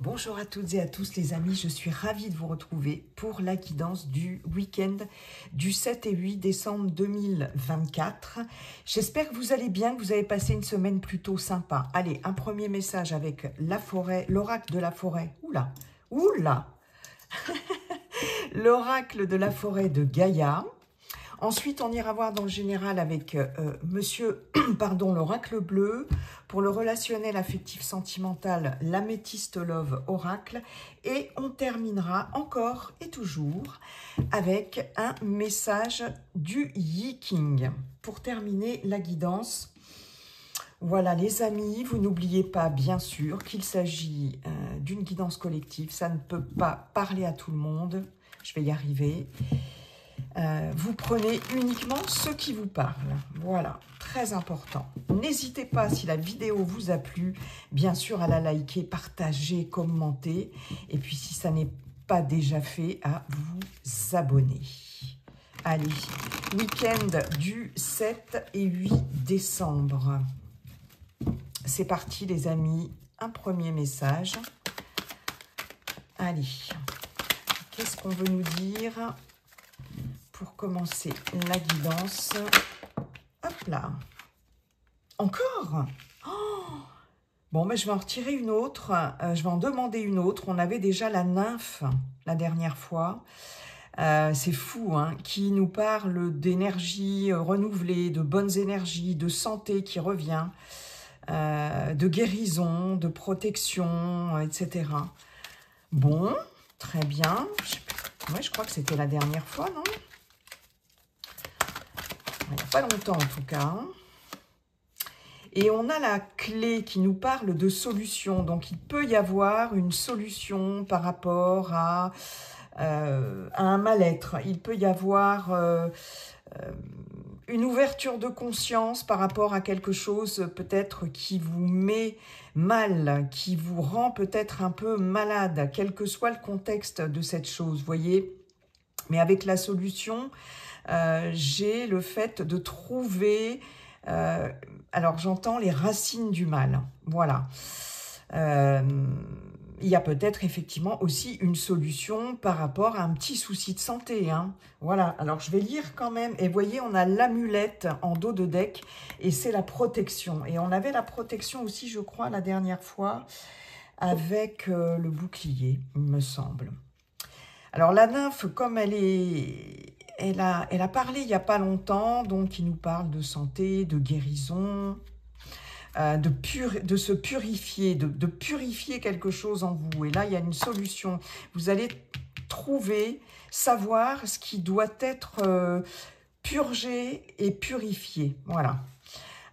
Bonjour à toutes et à tous les amis, je suis ravie de vous retrouver pour la guidance du week-end du 7 et 8 décembre 2024. J'espère que vous allez bien, que vous avez passé une semaine plutôt sympa. Allez, un premier message avec la forêt, l'oracle de la forêt. Oula, oula l'oracle de la forêt de Gaïa. Ensuite, on ira voir dans le général avec monsieur, pardon, l'oracle bleu. Pour le relationnel affectif sentimental, l'améthyste love oracle. Et on terminera encore et toujours avec un message du Yi King. Pour terminer la guidance, voilà les amis, vous n'oubliez pas bien sûr qu'il s'agit d'une guidance collective. Ça ne peut pas parler à tout le monde. Je vais y arriver. Vous prenez uniquement ce qui vous parle. Voilà, très important. N'hésitez pas, si la vidéo vous a plu, bien sûr à la liker, partager, commenter. Et puis si ça n'est pas déjà fait, à vous abonner. Allez, week-end du 7 et 8 décembre. C'est parti les amis, un premier message. Allez, qu'est-ce qu'on veut nous dire ? Pour commencer la guidance, hop là, encore bon, mais je vais en retirer une autre, je vais en demander une autre. On avait déjà la nymphe la dernière fois, c'est fou, hein, qui nous parle d'énergie renouvelée, de bonnes énergies, de santé qui revient, de guérison, de protection, etc. Bon, très bien, ouais, je crois que c'était la dernière fois, non ? Il n'y a pas longtemps en tout cas. Et on a la clé qui nous parle de solution. Donc il peut y avoir une solution par rapport à un mal-être. Il peut y avoir une ouverture de conscience par rapport à quelque chose peut-être qui vous met mal, qui vous rend peut-être un peu malade, quel que soit le contexte de cette chose, vous voyez. Mais avec la solution, j'ai le fait de trouver, alors j'entends les racines du mal, voilà. Il y a peut-être effectivement aussi une solution par rapport à un petit souci de santé, hein. Voilà, alors je vais lire quand même, et vous voyez, on a l'amulette en dos de deck, et c'est la protection. Et on avait la protection aussi, je crois, la dernière fois, avec le bouclier, il me semble. Alors la nymphe, comme elle a parlé il n'y a pas longtemps, donc il nous parle de santé, de guérison, de se purifier, de purifier quelque chose en vous. Et là, il y a une solution. Vous allez trouver, savoir ce qui doit être purgé et purifié. Voilà.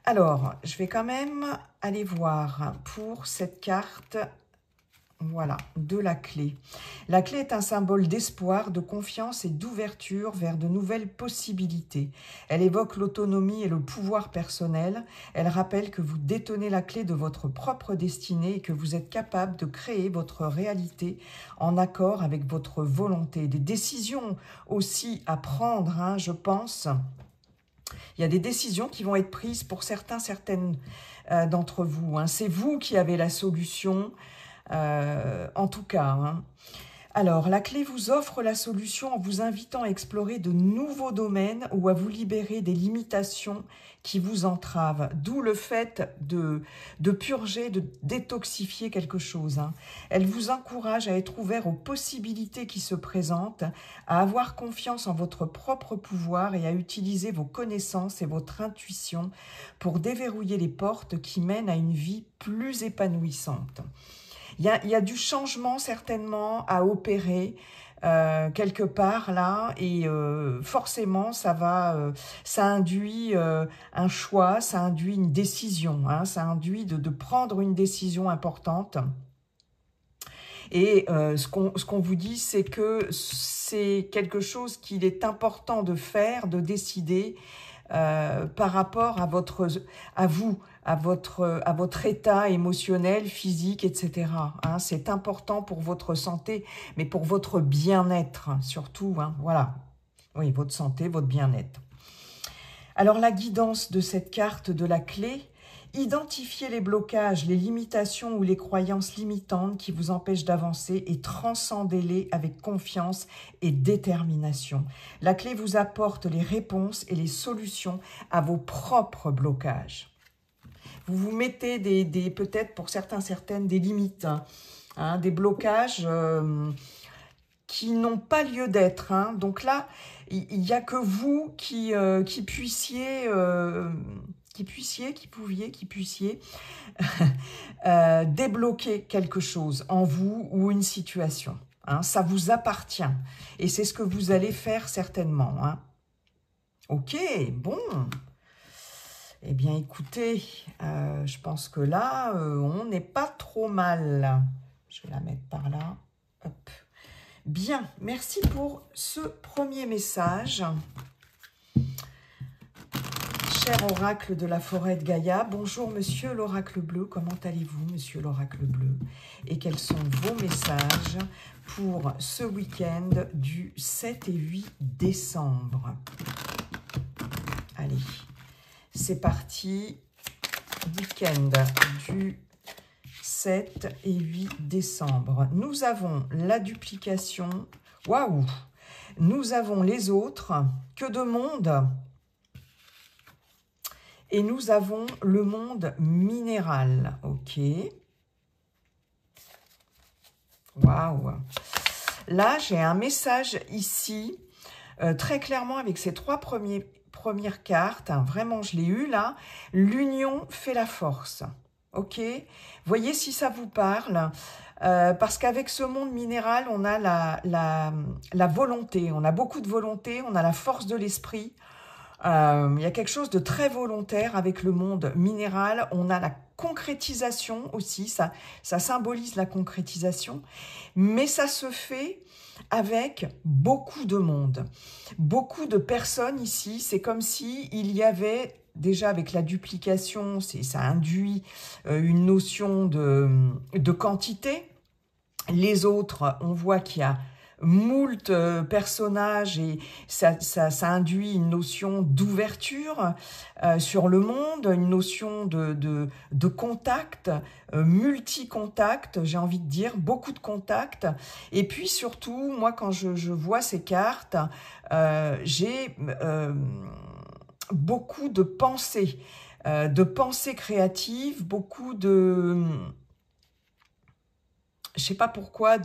Alors, je vais quand même aller voir pour cette carte. Voilà, de la clé. La clé est un symbole d'espoir, de confiance et d'ouverture vers de nouvelles possibilités. Elle évoque l'autonomie et le pouvoir personnel. Elle rappelle que vous détenez la clé de votre propre destinée et que vous êtes capable de créer votre réalité en accord avec votre volonté. Des décisions aussi à prendre, hein, je pense. Il y a des décisions qui vont être prises pour certaines d'entre vous, hein. C'est vous qui avez la solution. En tout cas, hein. Alors, la clé vous offre la solution en vous invitant à explorer de nouveaux domaines ou à vous libérer des limitations qui vous entravent. D'où le fait de purger, de détoxifier quelque chose, hein. Elle vous encourage à être ouvert aux possibilités qui se présentent, à avoir confiance en votre propre pouvoir et à utiliser vos connaissances et votre intuition pour déverrouiller les portes qui mènent à une vie plus épanouissante. Il y a du changement certainement à opérer quelque part là, et forcément ça induit un choix, ça induit une décision, hein, ça induit de prendre une décision importante. Et ce qu'on vous dit, c'est que c'est quelque chose qu'il est important de faire, de décider par rapport à votre état émotionnel, physique, etc. Hein, c'est important pour votre santé, mais pour votre bien-être surtout. Hein, voilà, oui, votre santé, votre bien-être. Alors la guidance de cette carte de la clé, Identifiez les blocages, les limitations ou les croyances limitantes qui vous empêchent d'avancer et transcendez-les avec confiance et détermination. La clé vous apporte les réponses et les solutions à vos propres blocages. Vous vous mettez peut-être pour certaines, des limites, hein, des blocages qui n'ont pas lieu d'être. Hein. Donc là, il n'y a que vous qui puissiez débloquer quelque chose en vous ou une situation. Hein. Ça vous appartient. Et c'est ce que vous allez faire certainement. Hein. Ok, bon. Eh bien, écoutez, je pense que là, on n'est pas trop mal. Je vais la mettre par là. Hop. Bien, merci pour ce premier message. Cher oracle de la forêt de Gaïa, bonjour monsieur l'oracle bleu, comment allez-vous monsieur l'oracle bleu? Et quels sont vos messages pour ce week-end du 7 et 8 décembre? Allez, c'est parti, week-end du 7 et 8 décembre. Nous avons la duplication, waouh! Nous avons les autres, que de monde! Et nous avons le monde minéral, ok. Waouh! Là, j'ai un message ici, très clairement avec ces trois premières cartes. Hein, vraiment, je l'ai eu là. L'union fait la force, ok. Voyez si ça vous parle. Parce qu'avec ce monde minéral, on a la volonté. On a beaucoup de volonté, on a la force de l'esprit. Il y a quelque chose de très volontaire avec le monde minéral. On a la concrétisation aussi, ça symbolise la concrétisation, mais ça se fait avec beaucoup de monde, beaucoup de personnes ici. C'est comme si il y avait, déjà avec la duplication, ça induit une notion de quantité. Les autres, on voit qu'il y a moult personnages et ça induit une notion d'ouverture sur le monde, une notion de contact, multi-contact, j'ai envie de dire, beaucoup de contacts. Et puis surtout, moi quand je vois ces cartes, j'ai beaucoup de pensées créatives, beaucoup de... Je sais pas pourquoi,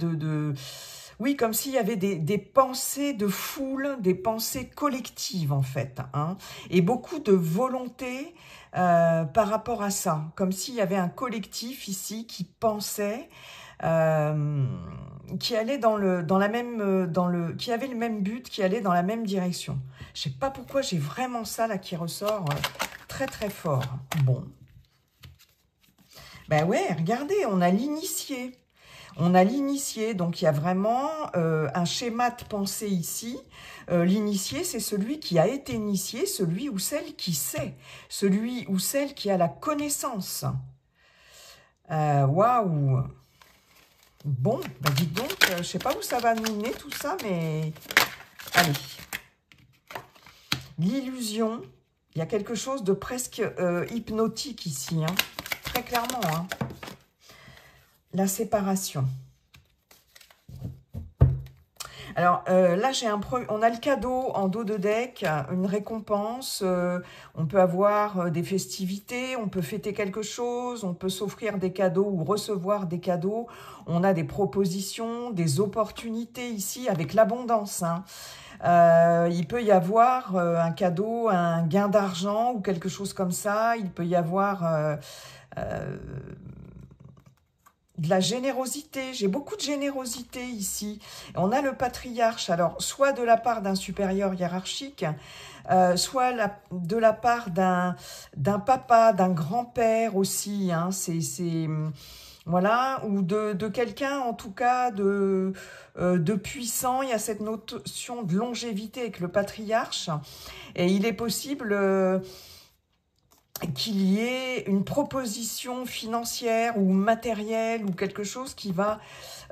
oui, comme s'il y avait des pensées de foule, des pensées collectives en fait, hein, et beaucoup de volonté par rapport à ça, comme s'il y avait un collectif ici qui pensait, qui allait qui avait le même but, qui allait dans la même direction. Je sais pas pourquoi j'ai vraiment ça là qui ressort très très fort. Bon, ben ouais, regardez, on a l'initié. On a l'initié, donc il y a vraiment un schéma de pensée ici. L'initié, c'est celui qui a été initié, celui ou celle qui sait, celui ou celle qui a la connaissance. Waouh! Bon, bah dites donc, je ne sais pas où ça va nous mener tout ça, mais allez. L'illusion, il y a quelque chose de presque hypnotique ici, hein, très clairement, hein. La séparation. Alors là, on a le cadeau en dos de deck, une récompense. On peut avoir des festivités, on peut fêter quelque chose, on peut s'offrir des cadeaux ou recevoir des cadeaux. On a des propositions, des opportunités ici avec l'abondance. Hein. Il peut y avoir un cadeau, un gain d'argent ou quelque chose comme ça. Il peut y avoir... de la générosité, j'ai beaucoup de générosité ici. On a le patriarche, alors soit de la part d'un supérieur hiérarchique, soit de la part d'un papa, d'un grand-père aussi, hein, voilà, ou de quelqu'un en tout cas de puissant. Il y a cette notion de longévité avec le patriarche, et il est possible... qu'il y ait une proposition financière ou matérielle ou quelque chose qui va...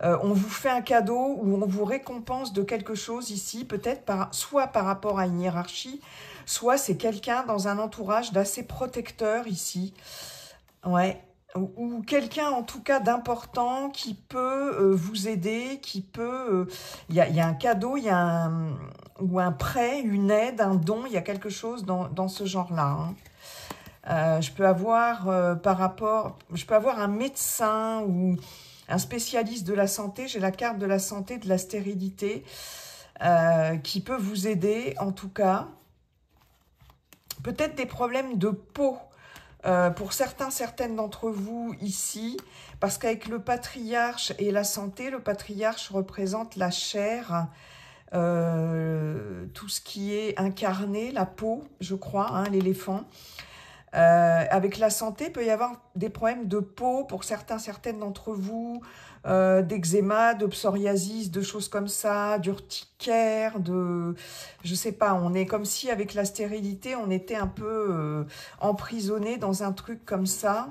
on vous fait un cadeau ou on vous récompense de quelque chose ici, peut-être soit par rapport à une hiérarchie, soit c'est quelqu'un dans un entourage d'assez protecteur ici. Ouais. Ou quelqu'un en tout cas d'important qui peut vous aider, qui peut... Il y a un cadeau, il y a ou un prêt, une aide, un don, il y a quelque chose dans ce genre-là. Hein. Je peux avoir je peux avoir un médecin ou un spécialiste de la santé, j'ai la carte de la santé, de la stérilité, qui peut vous aider en tout cas. Peut-être des problèmes de peau pour certaines d'entre vous ici, parce qu'avec le patriarche et la santé, le patriarche représente la chair, tout ce qui est incarné, la peau, je crois, hein, l'éléphant. Avec la santé, il peut y avoir des problèmes de peau pour certaines d'entre vous, d'eczéma, de psoriasis, de choses comme ça, d'urticaire, je sais pas, on est comme si avec la stérilité, on était un peu emprisonné dans un truc comme ça.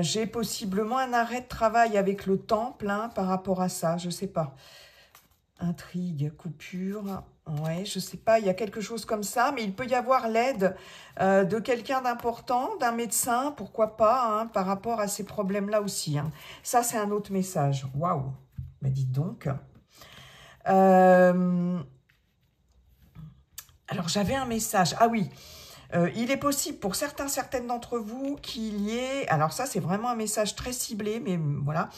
J'ai possiblement un arrêt de travail avec le temple hein, par rapport à ça, je sais pas. Intrigue, coupure, ouais, je sais pas, il y a quelque chose comme ça, mais il peut y avoir l'aide de quelqu'un d'important, d'un médecin, pourquoi pas, hein, par rapport à ces problèmes-là aussi. Hein. Ça, c'est un autre message. Waouh, bah dites donc. Alors, j'avais un message. Ah oui, il est possible pour certaines d'entre vous qu'il y ait... Alors ça, c'est vraiment un message très ciblé, mais voilà...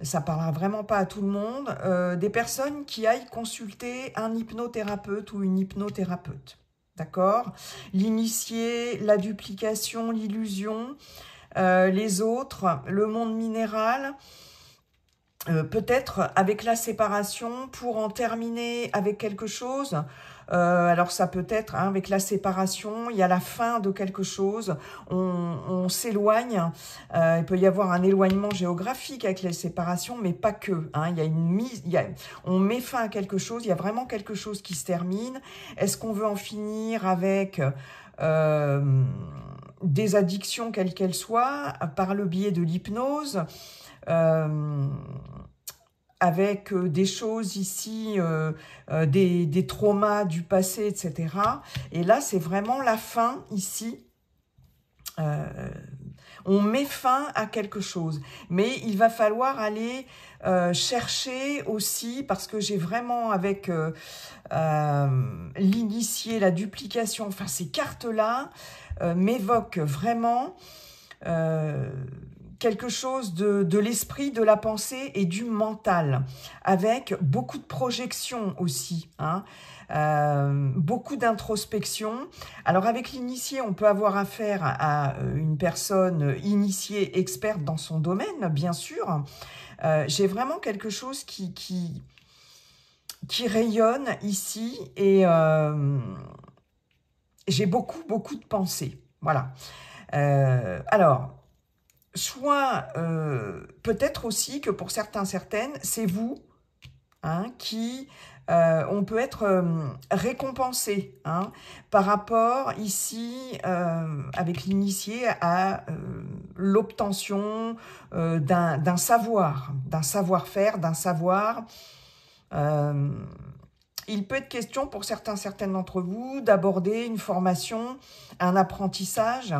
Ça ne parlera vraiment pas à tout le monde, des personnes qui aillent consulter un hypnothérapeute ou une hypnothérapeute. D'accord? L'initié, la duplication, l'illusion, les autres, le monde minéral, peut-être avec la séparation pour en terminer avec quelque chose. Alors ça peut être hein, avec la séparation, il y a la fin de quelque chose, on s'éloigne, il peut y avoir un éloignement géographique avec les séparations, mais pas que. Hein, il y a une mise, on met fin à quelque chose, il y a vraiment quelque chose qui se termine. Est-ce qu'on veut en finir avec des addictions quelles qu'elles soient, par le biais de l'hypnose avec des choses ici, des traumas du passé, etc. Et là, c'est vraiment la fin ici. On met fin à quelque chose. Mais il va falloir aller chercher aussi, parce que j'ai vraiment avec l'initié, la duplication, enfin ces cartes-là m'évoquent vraiment... quelque chose de l'esprit, de la pensée et du mental, avec beaucoup de projections aussi, hein, beaucoup d'introspection. Alors avec l'initié, on peut avoir affaire à une personne initiée, experte dans son domaine, bien sûr. J'ai vraiment quelque chose qui rayonne ici et j'ai beaucoup de pensées. Voilà. Alors, soit peut-être aussi que pour certaines, c'est vous hein, qui, on peut être récompensé hein, par rapport ici, avec l'initié, à l'obtention d'un savoir, d'un savoir-faire, d'un savoir. Il peut être question pour certaines d'entre vous d'aborder une formation, un apprentissage.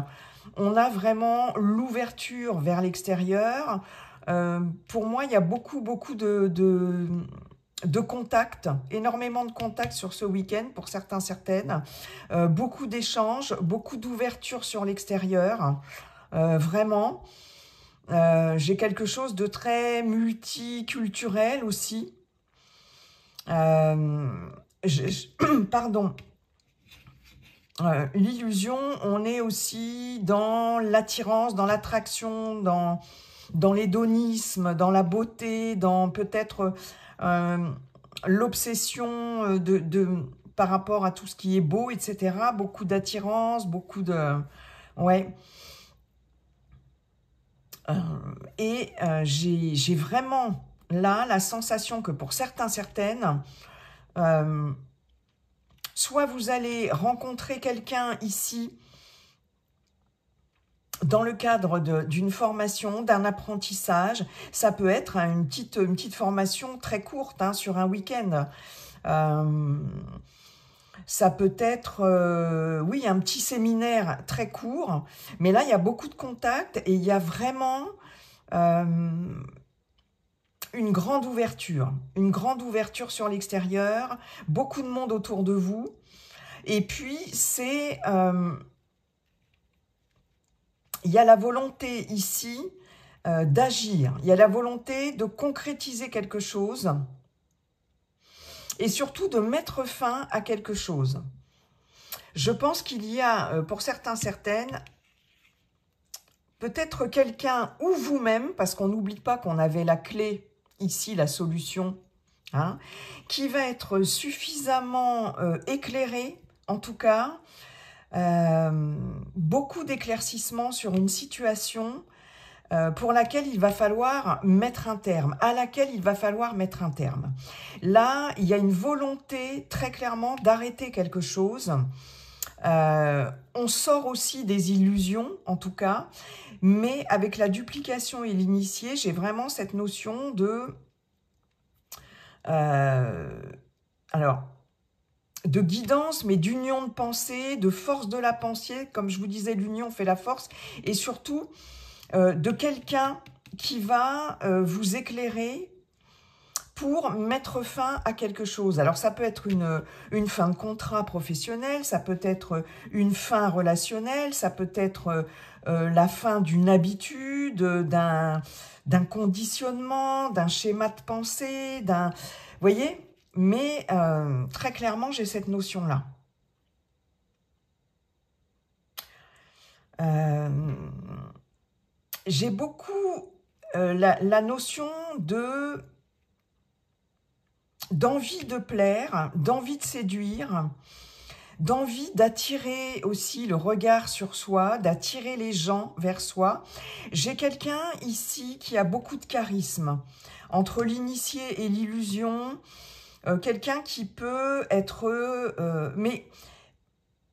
On a vraiment l'ouverture vers l'extérieur. Pour moi, il y a beaucoup de contacts, énormément de contacts sur ce week-end pour certaines. Beaucoup d'échanges, beaucoup d'ouverture sur l'extérieur. Vraiment. J'ai quelque chose de très multiculturel aussi. Pardon. L'illusion, on est aussi dans l'attirance, dans l'attraction, dans l'hédonisme, dans la beauté, dans peut-être l'obsession par rapport à tout ce qui est beau, etc. Beaucoup d'attirance, beaucoup de... Ouais. J'ai vraiment là la sensation que pour certaines, soit vous allez rencontrer quelqu'un ici dans le cadre d'une formation, d'un apprentissage. Ça peut être une petite formation très courte hein, sur un week-end. Ça peut être, oui, un petit séminaire très court, mais là, il y a beaucoup de contacts et il y a vraiment une grande ouverture sur l'extérieur, beaucoup de monde autour de vous. Et puis, il y a la volonté ici d'agir, il y a la volonté de concrétiser quelque chose et surtout de mettre fin à quelque chose. Je pense qu'il y a, pour certains, certaines, peut-être quelqu'un ou vous-même, parce qu'on n'oublie pas qu'on avait la clé ici, la solution, hein, qui va être suffisamment éclairé, en tout cas, beaucoup d'éclaircissements sur une situation pour laquelle il va falloir mettre un terme, à laquelle il va falloir mettre un terme. Là, il y a une volonté très clairement d'arrêter quelque chose. On sort aussi des illusions, en tout cas, mais avec la duplication et l'initié, j'ai vraiment cette notion de... alors, de guidance, mais d'union de pensée, de force de la pensée. Comme je vous disais, l'union fait la force. Et surtout, de quelqu'un qui va vous éclairer pour mettre fin à quelque chose. Alors, ça peut être une fin de contrat professionnel, ça peut être une fin relationnelle, ça peut être la fin d'une habitude, d'un conditionnement, d'un schéma de pensée, d'un... Vous voyez ? Mais très clairement, j'ai cette notion-là. J'ai beaucoup la notion d'envie de plaire, d'envie de séduire, d'envie d'attirer aussi le regard sur soi, d'attirer les gens vers soi. J'ai quelqu'un ici qui a beaucoup de charisme. Entre l'initié et l'illusion, quelqu'un qui peut être... mais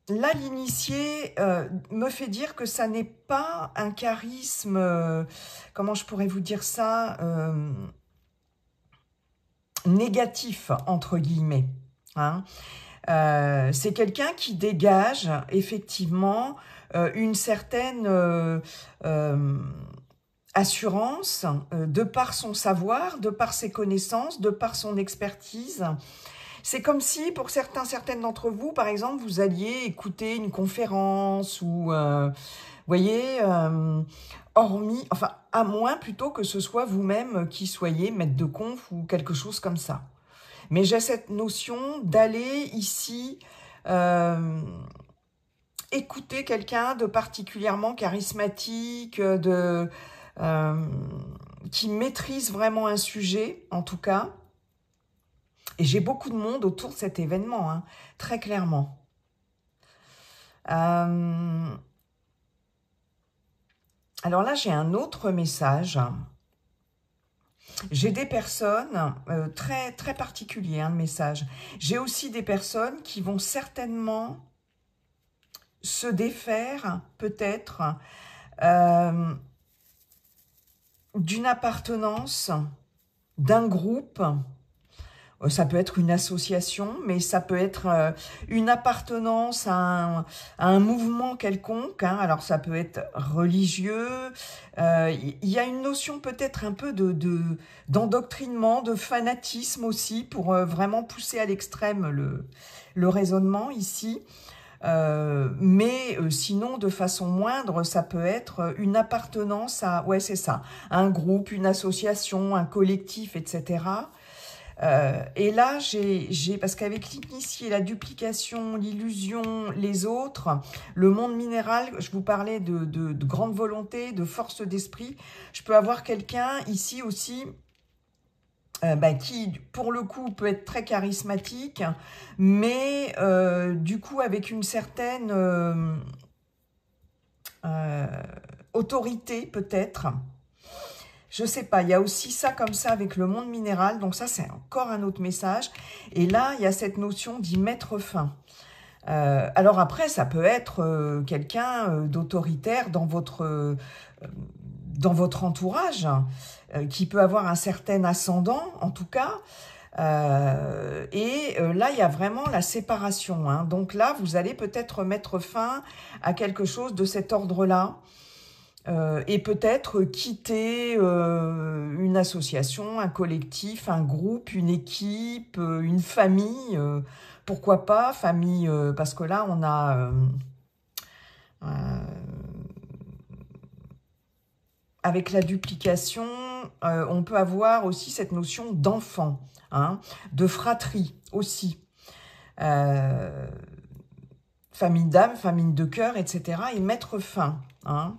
là, l'initié me fait dire que ça n'est pas un charisme... comment je pourrais vous dire ça négatif, entre guillemets. Hein. C'est quelqu'un qui dégage effectivement une certaine assurance de par son savoir, de par ses connaissances, de par son expertise. C'est comme si, pour certaines d'entre vous, par exemple, vous alliez écouter une conférence ou, voyez, hormis, enfin, à moins plutôt que ce soit vous-même qui soyez maître de conf ou quelque chose comme ça. Mais j'ai cette notion d'aller ici écouter quelqu'un de particulièrement charismatique, qui maîtrise vraiment un sujet, en tout cas. Et j'ai beaucoup de monde autour de cet événement, hein, très clairement. Alors là, j'ai un autre message. J'ai des personnes très, très particuliers, hein, le message. J'ai aussi des personnes qui vont certainement se défaire, peut-être, d'une appartenance, d'un groupe. Ça peut être une association, mais ça peut être une appartenance à un mouvement quelconque. Hein. Alors, ça peut être religieux. Il y a une notion peut-être un peu d'endoctrinement, de fanatisme aussi, pour vraiment pousser à l'extrême le raisonnement ici. Mais sinon, de façon moindre, ça peut être une appartenance à, ouais, c'est ça, un groupe, une association, un collectif, etc. Et là, parce qu'avec l'initié, la duplication, l'illusion, les autres, le monde minéral, je vous parlais de grande volonté, de force d'esprit, je peux avoir quelqu'un ici aussi qui, pour le coup, peut être très charismatique, mais du coup, avec une certaine autorité, peut-être. Je sais pas, il y a aussi ça comme ça avec le monde minéral, donc ça c'est encore un autre message. Et là, il y a cette notion d'y mettre fin. Alors après, ça peut être quelqu'un d'autoritaire dans votre entourage, qui peut avoir un certain ascendant, en tout cas. Là, il y a vraiment la séparation, hein. Donc là, vous allez peut-être mettre fin à quelque chose de cet ordre-là. Et peut-être quitter une association, un collectif, un groupe, une équipe, une famille. Pourquoi pas, famille, parce que là, on a... avec la duplication, on peut avoir aussi cette notion d'enfant, hein, de fratrie aussi. Famille d'âme, famille de cœur, etc. Et mettre fin, hein,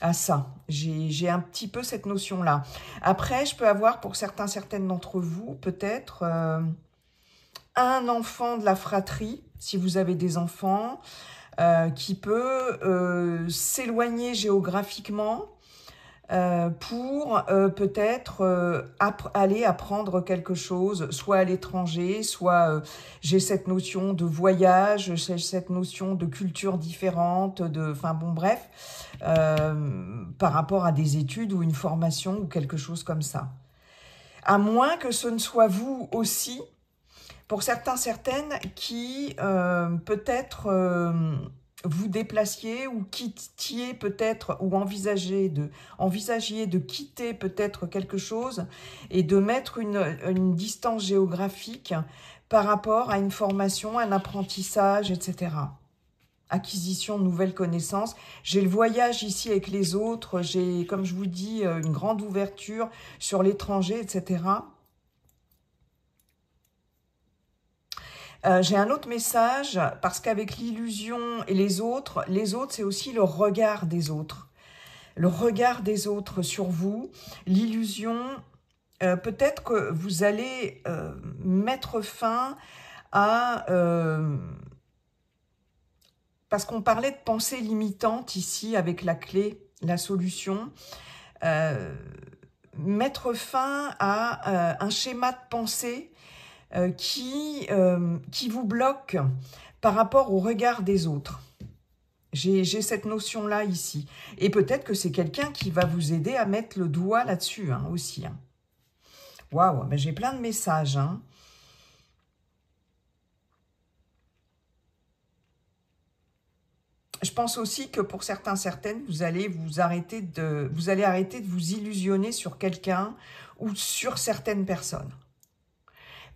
à ça. J'ai un petit peu cette notion-là. Après, je peux avoir pour certaines d'entre vous, peut-être un enfant de la fratrie, si vous avez des enfants, qui peut s'éloigner géographiquement pour peut-être aller apprendre quelque chose, soit à l'étranger, soit j'ai cette notion de voyage, j'ai cette notion de culture différente, enfin bon bref, par rapport à des études ou une formation ou quelque chose comme ça. À moins que ce ne soit vous aussi, pour certaines qui peut-être vous déplaciez ou quittiez peut-être ou envisagez de quitter peut-être quelque chose et de mettre une distance géographique par rapport à une formation, un apprentissage, etc. Acquisition de nouvelles connaissances. J'ai le voyage ici avec les autres, j'ai, comme je vous dis, une grande ouverture sur l'étranger, etc. J'ai un autre message, parce qu'avec l'illusion et les autres, c'est aussi le regard des autres. Le regard des autres sur vous, l'illusion, peut-être que vous allez mettre fin à... parce qu'on parlait de pensée limitante ici, avec la clé, la solution, mettre fin à un schéma de pensée qui vous bloque par rapport au regard des autres. J'ai cette notion-là ici. Et peut-être que c'est quelqu'un qui va vous aider à mettre le doigt là-dessus, hein, aussi. Hein. Waouh, ben j'ai plein de messages. Hein. Je pense aussi que pour certaines, vous allez arrêter de vous illusionner sur quelqu'un ou sur certaines personnes.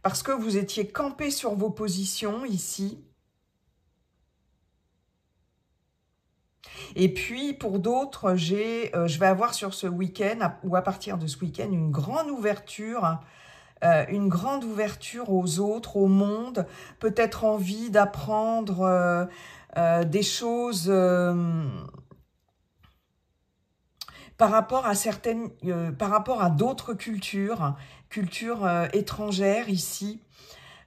Parce que vous étiez campé sur vos positions ici. Et puis, pour d'autres, je vais avoir sur ce week-end, ou à partir de ce week-end, une grande ouverture aux autres, au monde. Peut-être envie d'apprendre des choses par rapport à d'autres cultures étrangères ici,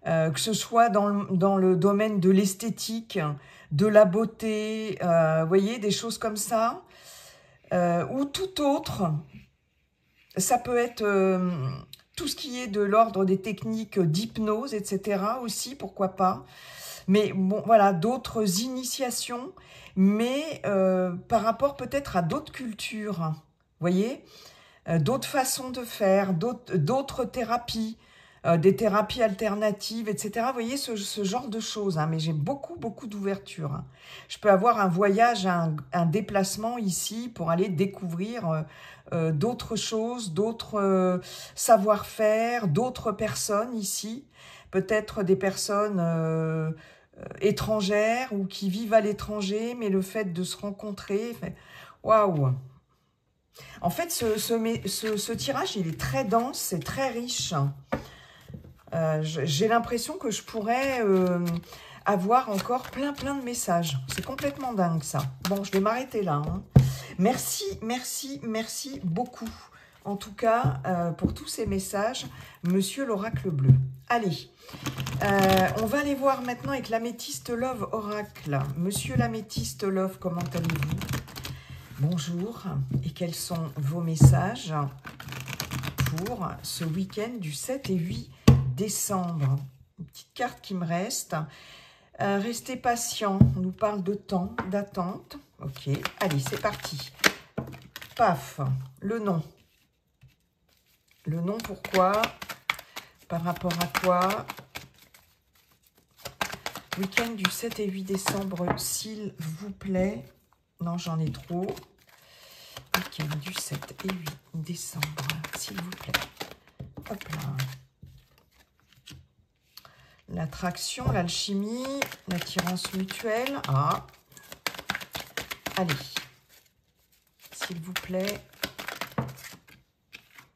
que ce soit dans le domaine de l'esthétique, de la beauté, vous voyez, des choses comme ça, ou tout autre. Ça peut être tout ce qui est de l'ordre des techniques d'hypnose, etc. aussi, pourquoi pas. Mais bon, voilà, d'autres initiations, mais par rapport peut-être à d'autres cultures, vous voyez, d'autres façons de faire, d'autres thérapies, des thérapies alternatives, etc. Vous voyez, ce genre de choses, hein, mais j'ai beaucoup d'ouverture. Hein. Je peux avoir un voyage, un déplacement ici pour aller découvrir d'autres choses, d'autres savoir-faire, d'autres personnes ici, peut-être des personnes étrangères ou qui vivent à l'étranger, mais le fait de se rencontrer, waouh! En fait, ce tirage, il est très dense, c'est très riche. J'ai l'impression que je pourrais avoir encore plein de messages. C'est complètement dingue, ça. Bon, je vais m'arrêter là. Hein. Merci beaucoup. En tout cas, pour tous ces messages, Monsieur l'Oracle Bleu. Allez, on va aller voir maintenant avec l'Améthyste Love Oracle. Monsieur l'Améthyste Love, comment allez-vous? Bonjour, et quels sont vos messages pour ce week-end du 7 et 8 décembre? Une petite carte qui me reste. Restez patient, on nous parle de temps, d'attente. Ok, allez, c'est parti. Paf, le nom. Le nom, pourquoi? Par rapport à quoi? Week-end du 7 et 8 décembre, s'il vous plaît. Non, j'en ai trop. Week-end du 7 et 8 décembre, s'il vous plaît. Hop là. L'attraction, l'alchimie, l'attirance mutuelle. Ah. Allez. S'il vous plaît.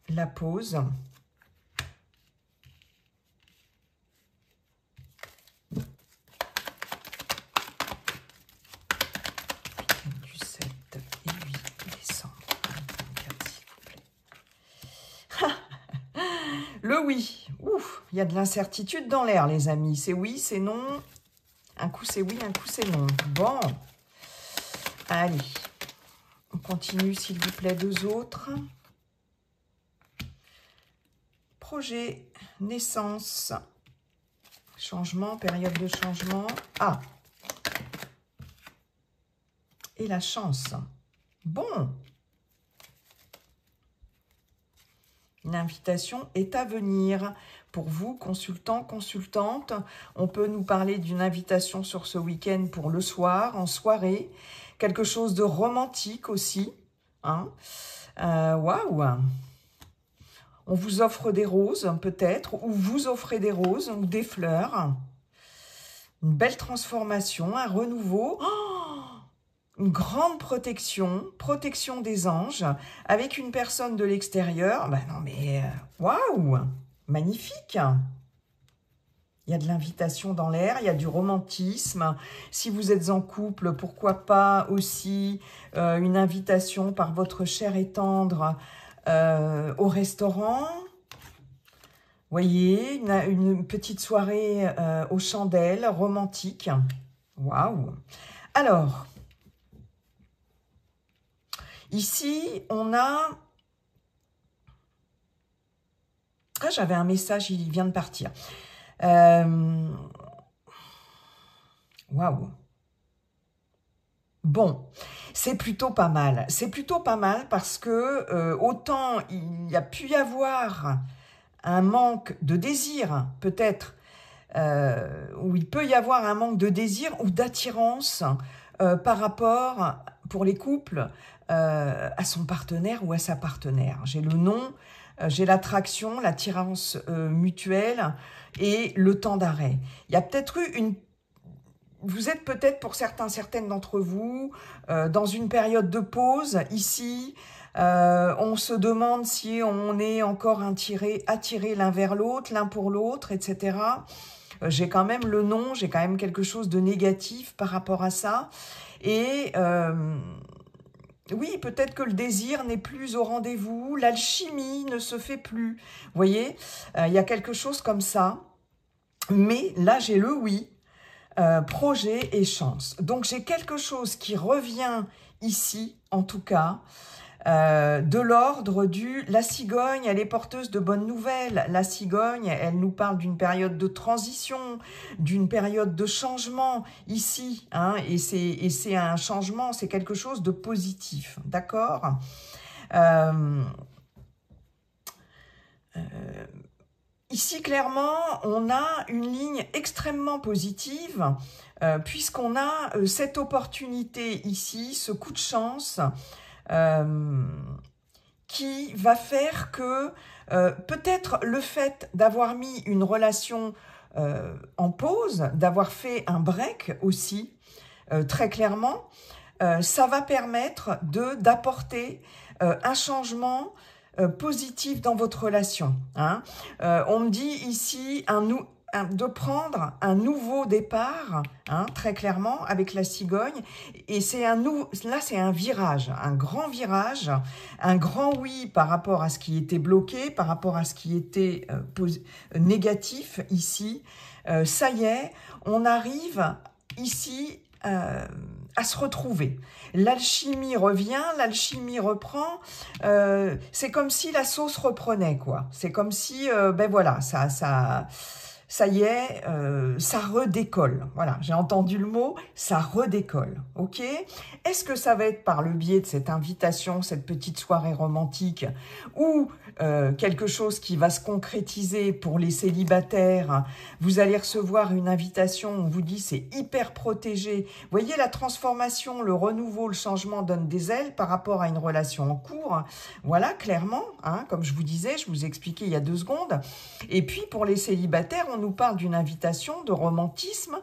La pause. Du 7 et 8 décembre 2024, s'il vous plaît. Le oui. Ouf, il y a de l'incertitude dans l'air, les amis. C'est oui, c'est non. Un coup, c'est oui, un coup, c'est non. Bon. Allez. On continue, s'il vous plaît, deux autres. Projet, naissance, changement, période de changement. Ah. Et la chance. Bon. Une invitation est à venir. Pour vous, consultants, consultantes, on peut nous parler d'une invitation sur ce week-end pour le soir, en soirée. Quelque chose de romantique aussi. Hein. Waouh! On vous offre des roses, peut-être, ou vous offrez des roses ou des fleurs. Une belle transformation, un renouveau. Oh, une grande protection, protection des anges, avec une personne de l'extérieur. Ben non, mais waouh! Magnifique! Il y a de l'invitation dans l'air, il y a du romantisme. Si vous êtes en couple, pourquoi pas aussi une invitation par votre cher et tendre au restaurant. Voyez, une petite soirée aux chandelles, romantique. Waouh! Alors, ici, on a... Ah, j'avais un message, il vient de partir. Waouh! Bon, c'est plutôt pas mal. C'est plutôt pas mal parce que autant il y a pu y avoir un manque de désir, peut-être, où il peut y avoir un manque de désir ou d'attirance par rapport, pour les couples, à son partenaire ou à sa partenaire. J'ai le nom, j'ai l'attraction, l'attirance mutuelle et le temps d'arrêt. Il y a peut-être eu une... Vous êtes peut-être, pour certaines d'entre vous, dans une période de pause. Ici, on se demande si on est encore attiré l'un vers l'autre, l'un pour l'autre, etc. J'ai quand même le non, j'ai quand même quelque chose de négatif par rapport à ça. Et oui, peut-être que le désir n'est plus au rendez-vous, l'alchimie ne se fait plus. Vous voyez, il y a quelque chose comme ça. Mais là, j'ai le oui. Projet et chance. Donc, j'ai quelque chose qui revient ici, en tout cas, de l'ordre du... La cigogne, elle est porteuse de bonnes nouvelles. La cigogne, elle nous parle d'une période de transition, d'une période de changement ici. Hein, et c'est un changement, c'est quelque chose de positif. D'accord Ici, clairement, on a une ligne extrêmement positive puisqu'on a cette opportunité ici, ce coup de chance qui va faire que peut-être le fait d'avoir mis une relation en pause, d'avoir fait un break aussi, très clairement, ça va permettre d'apporter un changement positif dans votre relation. Hein. On me dit ici de prendre un nouveau départ, hein, très clairement, avec la cigogne. Et là, c'est un virage, un grand virage, un grand oui par rapport à ce qui était bloqué, par rapport à ce qui était négatif ici. Ça y est, on arrive ici à se retrouver. L'alchimie revient, l'alchimie reprend. C'est comme si la sauce reprenait, quoi. C'est comme si, ben voilà, ça y est, ça redécolle. Voilà, j'ai entendu le mot, ça redécolle. Ok? Est-ce que ça va être par le biais de cette invitation, cette petite soirée romantique, où quelque chose qui va se concrétiser pour les célibataires. Vous allez recevoir une invitation, on vous dit c'est hyper protégé. Vous voyez la transformation, le renouveau, le changement donne des ailes par rapport à une relation en cours. Voilà, clairement, hein, comme je vous disais, je vous ai expliqué il y a 2 secondes. Et puis pour les célibataires, on nous parle d'une invitation, de romantisme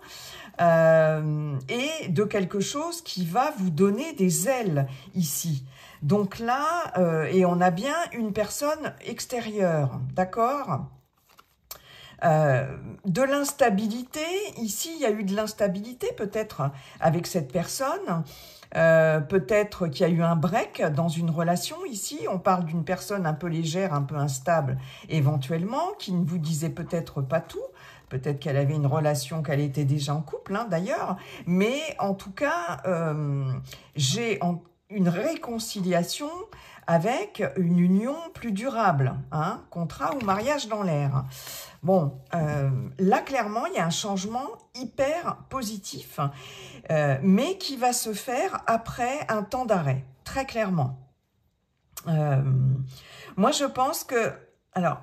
et de quelque chose qui va vous donner des ailes ici. Donc là, et on a bien une personne extérieure, d'accord ? De l'instabilité, ici il y a eu de l'instabilité peut-être avec cette personne, peut-être qu'il y a eu un break dans une relation ici, on parle d'une personne un peu légère, un peu instable éventuellement, qui ne vous disait peut-être pas tout, peut-être qu'elle avait une relation, qu'elle était déjà en couple hein, d'ailleurs, mais en tout cas, j'ai une réconciliation avec une union plus durable, hein, contrat ou mariage dans l'air. Bon, là, clairement, il y a un changement hyper positif, mais qui va se faire après un temps d'arrêt, très clairement. Moi, je pense que... Alors,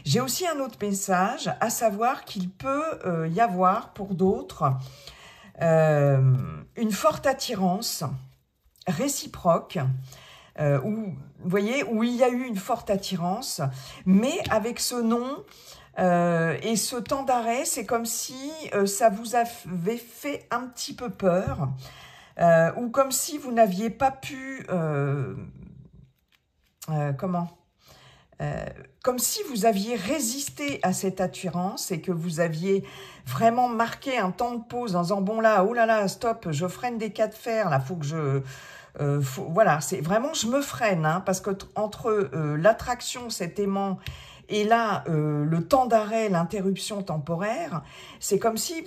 j'ai aussi un autre message, à savoir qu'il peut y avoir pour d'autres une forte attirance réciproque, où, vous voyez, où il y a eu une forte attirance, mais avec ce nom et ce temps d'arrêt, c'est comme si ça vous avait fait un petit peu peur, ou comme si vous n'aviez pas pu... comme si vous aviez résisté à cette attirance et que vous aviez vraiment marqué un temps de pause en disant bon là, oh là là, stop, je freine des cas de fer, là, faut que je... voilà, c'est vraiment, je me freine, hein, parce que entre l'attraction, cet aimant, et là, le temps d'arrêt, l'interruption temporaire, c'est comme si,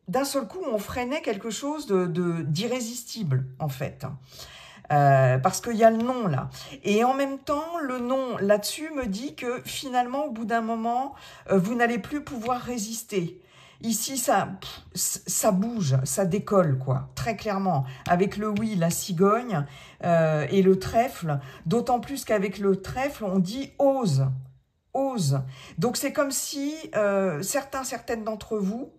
d'un seul coup, on freinait quelque chose d'irrésistible, en fait. Parce qu'il y a le nom là. Et en même temps, le nom là-dessus me dit que finalement, au bout d'un moment, vous n'allez plus pouvoir résister. Ici, ça bouge, ça décolle, quoi, très clairement. Avec le oui, la cigogne et le trèfle, d'autant plus qu'avec le trèfle, on dit ose, ose. Donc, c'est comme si certaines d'entre vous,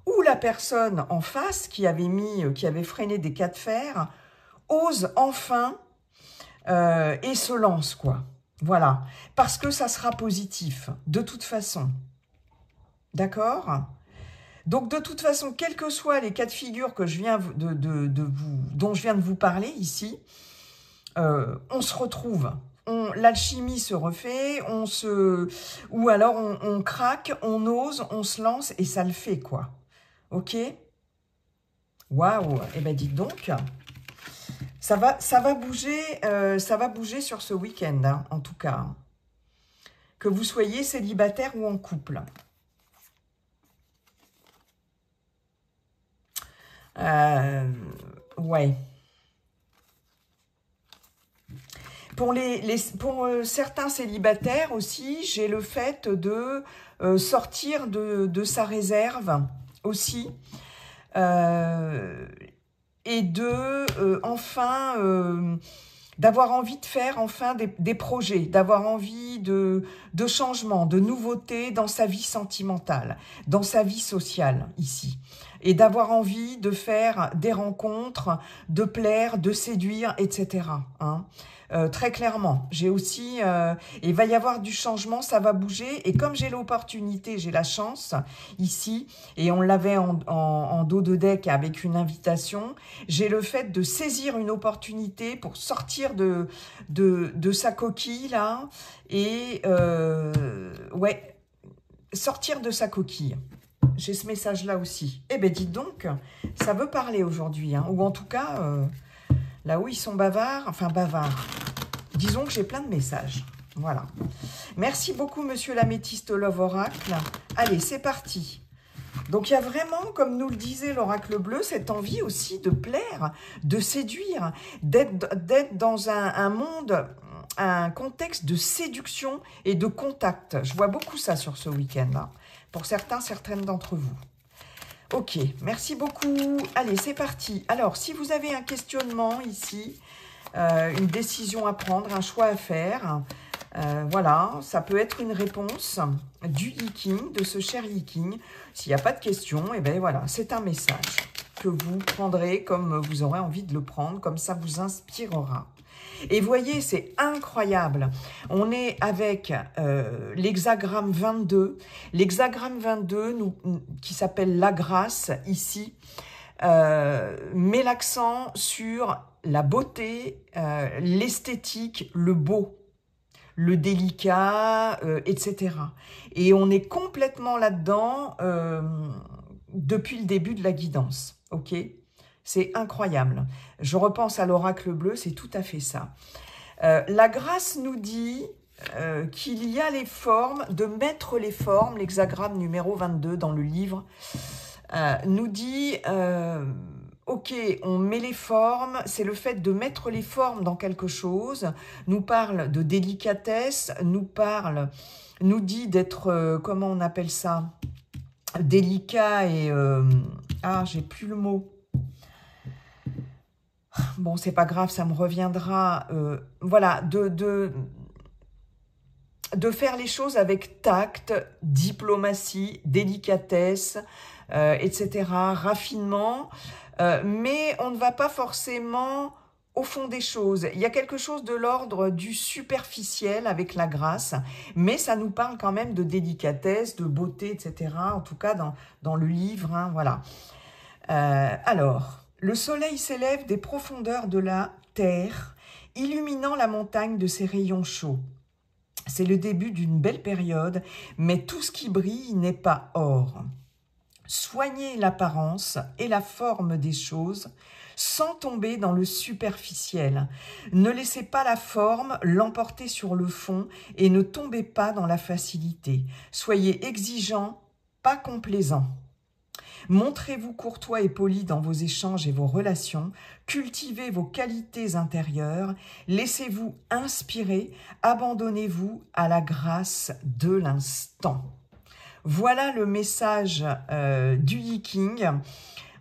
ou la personne en face qui avait freiné des cas de fer, ose enfin et se lance, quoi. Voilà. Parce que ça sera positif, de toute façon. D'accord ? Donc, de toute façon, quels que soient les cas de figure que je viens dont je viens de vous parler ici, on se retrouve. L'alchimie se refait, ou alors on craque, on ose, on se lance et ça le fait, quoi. Ok ? Waouh ! Eh bien, dites donc... Ça va bouger sur ce week-end, hein, en tout cas. Que vous soyez célibataire ou en couple. Ouais. Pour certains célibataires aussi, j'ai le fait de sortir de sa réserve aussi. Et de enfin d'avoir envie de faire enfin des projets, d'avoir envie de changement, de nouveautés dans sa vie sentimentale, dans sa vie sociale ici. Et d'avoir envie de faire des rencontres, de plaire, de séduire, etc. Hein. Très clairement, j'ai aussi, il va y avoir du changement, ça va bouger, et comme j'ai l'opportunité, j'ai la chance ici, et on l'avait en dos de deck avec une invitation, j'ai le fait de saisir une opportunité pour sortir de sa coquille là, et ouais, sortir de sa coquille. J'ai ce message-là aussi. Eh bien, dites donc, ça veut parler aujourd'hui, hein, ou en tout cas... là où ils sont bavards, enfin bavards, disons que j'ai plein de messages. Voilà. Merci beaucoup, monsieur l'améthyste Love Oracle. Allez, c'est parti. Donc, il y a vraiment, comme nous le disait l'oracle bleu, cette envie aussi de plaire, de séduire, d'être dans un monde, un contexte de séduction et de contact. Je vois beaucoup ça sur ce week-end, hein, pour certaines d'entre vous. Ok, merci beaucoup. Allez, c'est parti. Alors, si vous avez un questionnement ici, une décision à prendre, un choix à faire. Voilà, ça peut être une réponse du Yi-King, de ce cher Yi-King. S'il n'y a pas de question, et bien voilà, c'est un message que vous prendrez comme vous aurez envie de le prendre, comme ça vous inspirera. Et voyez, c'est incroyable. On est avec l'hexagramme 22. L'hexagramme 22, qui s'appelle la grâce, ici, met l'accent sur la beauté, l'esthétique, le beau, le délicat, etc. Et on est complètement là-dedans depuis le début de la guidance, ok ? C'est incroyable. Je repense à l'oracle bleu, c'est tout à fait ça. La grâce nous dit qu'il y a les formes, de mettre les formes, l'hexagramme numéro 22 dans le livre, nous dit, ok, on met les formes, c'est le fait de mettre les formes dans quelque chose, nous parle de délicatesse, nous dit d'être, comment on appelle ça, délicat et... j'ai plus le mot. Bon, c'est pas grave, ça me reviendra. Voilà, de faire les choses avec tact, diplomatie, délicatesse, etc., raffinement. Mais on ne va pas forcément au fond des choses. Il y a quelque chose de l'ordre du superficiel avec la grâce, mais ça nous parle quand même de délicatesse, de beauté, etc., en tout cas dans le livre, hein, voilà. Alors... Le soleil s'élève des profondeurs de la terre, illuminant la montagne de ses rayons chauds. C'est le début d'une belle période, mais tout ce qui brille n'est pas or. Soignez l'apparence et la forme des choses sans tomber dans le superficiel. Ne laissez pas la forme l'emporter sur le fond et ne tombez pas dans la facilité. Soyez exigeant, pas complaisant. Montrez-vous courtois et poli dans vos échanges et vos relations, cultivez vos qualités intérieures, laissez-vous inspirer, abandonnez-vous à la grâce de l'instant. Voilà le message du Yi-King.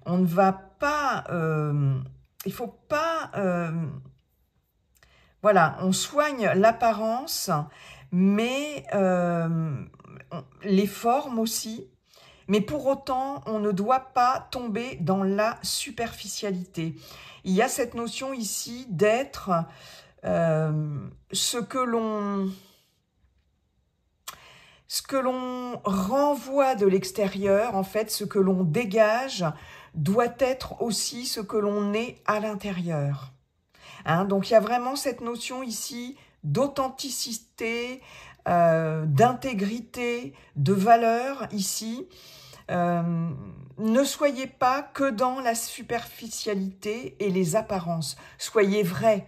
On ne va pas... il ne faut pas... voilà, on soigne l'apparence, mais les formes aussi. Mais pour autant, on ne doit pas tomber dans la superficialité. Il y a cette notion ici d'être ce que l'on renvoie de l'extérieur, en fait, ce que l'on dégage, doit être aussi ce que l'on est à l'intérieur. Hein, donc il y a vraiment cette notion ici d'authenticité, d'intégrité, de valeur ici. Ne soyez pas que dans la superficialité et les apparences. Soyez vrai,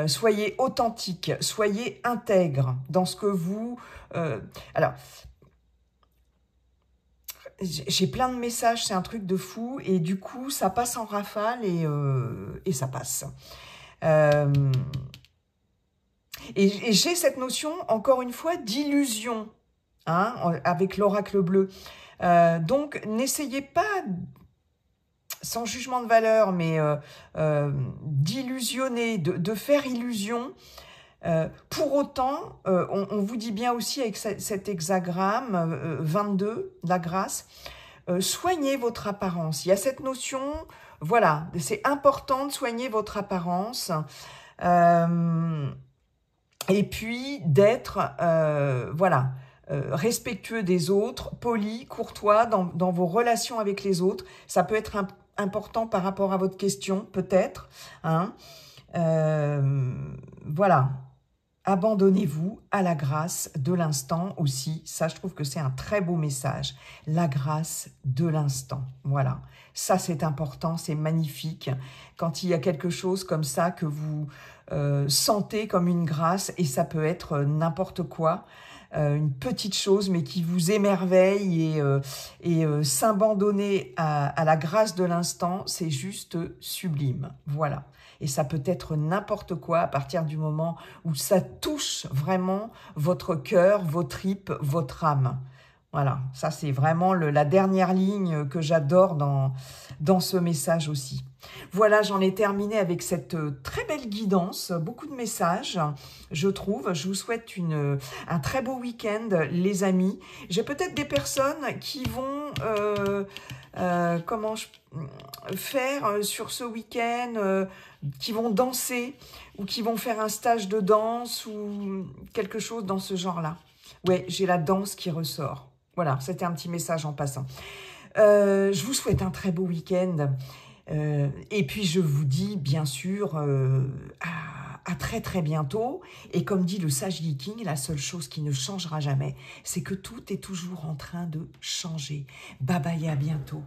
soyez authentique, soyez intègre dans ce que vous... alors, j'ai plein de messages, c'est un truc de fou, et du coup, ça passe en rafale et ça passe. Et j'ai cette notion, encore une fois, d'illusion, hein, avec l'oracle bleu. Donc, n'essayez pas, sans jugement de valeur, mais d'illusionner, de faire illusion. Pour autant, on vous dit bien aussi avec cet hexagramme 22, la grâce, soignez votre apparence. Il y a cette notion, voilà, c'est important de soigner votre apparence. Et puis d'être, voilà, respectueux des autres, poli, courtois dans vos relations avec les autres. Ça peut être important par rapport à votre question, peut-être. Hein. Voilà. Abandonnez-vous à la grâce de l'instant aussi. Ça, je trouve que c'est un très beau message. La grâce de l'instant. Voilà. Ça, c'est important, c'est magnifique. Quand il y a quelque chose comme ça que vous sentez comme une grâce, et ça peut être n'importe quoi, une petite chose, mais qui vous émerveille, et s'abandonner à la grâce de l'instant, c'est juste sublime. Voilà. Et ça peut être n'importe quoi à partir du moment où ça touche vraiment votre cœur, vos tripes, votre âme. Voilà, ça c'est vraiment la dernière ligne que j'adore dans ce message aussi. Voilà, j'en ai terminé avec cette très belle guidance, beaucoup de messages, je trouve. Je vous souhaite un très beau week-end, les amis. J'ai peut-être des personnes qui vont faire sur ce week-end, qui vont danser ou qui vont faire un stage de danse ou quelque chose dans ce genre-là. Ouais, j'ai la danse qui ressort. Voilà, c'était un petit message en passant. Je vous souhaite un très beau week-end. Et puis, je vous dis, bien sûr, à très très bientôt. Et comme dit le sage Viking, la seule chose qui ne changera jamais, c'est que tout est toujours en train de changer. Bye bye, à bientôt.